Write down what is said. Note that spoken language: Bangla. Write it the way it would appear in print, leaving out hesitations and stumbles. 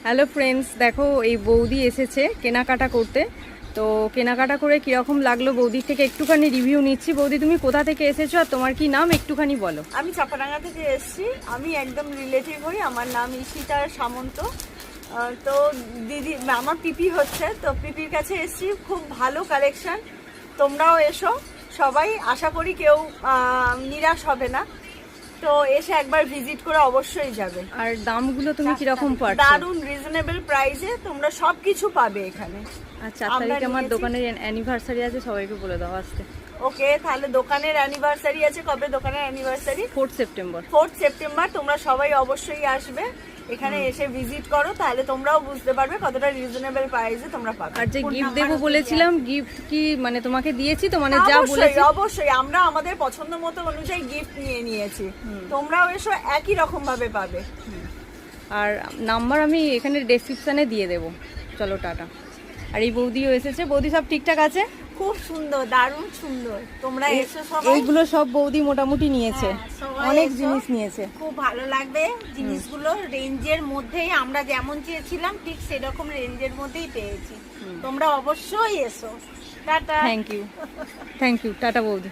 হ্যালো ফ্রেন্ডস, দেখো এই বৌদি এসেছে কেনাকাটা করতে। তো কেনাকাটা করে কীরকম লাগলো বৌদির থেকে একটুখানি রিভিউ নিচ্ছি। বৌদি, তুমি কোথা থেকে এসেছো আর তোমার কি নাম একটুখানি বলো। আমি চাপাডাঙ্গা থেকে এসেছি। আমি একদম রিলেটিভ হই, আমার নাম ঈশিতা সামন্ত। তো দিদি আমার পিপি হচ্ছে, তো পিপির কাছে এসেছি। খুব ভালো কালেকশন, তোমরাও এসো সবাই। আশা করি কেউ নিরাশ হবে না। তো এসে একবার ভিজিট করে অবশ্যই যাবে। আর দামগুলো তুমি কিরকম পাচ্ছ? দারুণ রিজনেবল প্রাইসে তোমরা সবকিছু পাবে এখানে। আর 4 তারিখে আমার দোকানের অ্যানিভার্সারি আছে, সবাইকে বলে দাও আসতে। ওকে, তাহলে দোকানের অ্যানিভার্সারি আছে। কবে দোকানের অ্যানিভার্সারি? 4 সেপ্টেম্বর। 4 সেপ্টেম্বর। তোমরা সবাই অবশ্যই আসবে, এখানে এসে ভিজিট করো, তাহলে তোমরাও বুঝতে পারবে কতটা রিজনেবল প্রাইসে তোমরা পাবে। আর যে গিফট দেবো বলেছিলাম, গিফট কি মানে তোমাকে দিয়েছি তো? মানে যা অবশ্যই বলেছি অবশ্যই আমরা আমাদের পছন্দ মতো অনুযায়ী গিফট নিয়ে নিয়েছি। তোমরাও এসো, একই রকম ভাবে পাবে। আর নাম্বার আমি এখানে ডেসক্রিপশনে দিয়ে দেবো। চলো টাটা। আর এই বৌদিও এসেছে। বৌদি, সব ঠিকঠাক আছে? খুব সুন্দর, দারুণ সুন্দর। তোমরা এসো সবাই। এইগুলো সব বৌদি মোটামুটি নিয়েছে, সবাই অনেক এসো। জিনিস নিয়েছে। খুব ভালো লাগবে জিনিসগুলো। রেঞ্জের মধ্যেই আমরা যেমন চেয়েছিলাম ঠিক সেরকম রেঞ্জের মধ্যেই পেয়েছি। তোমরা অবশ্যই এসো। টাটা। থ্যাংক ইউ টাটা বৌদি।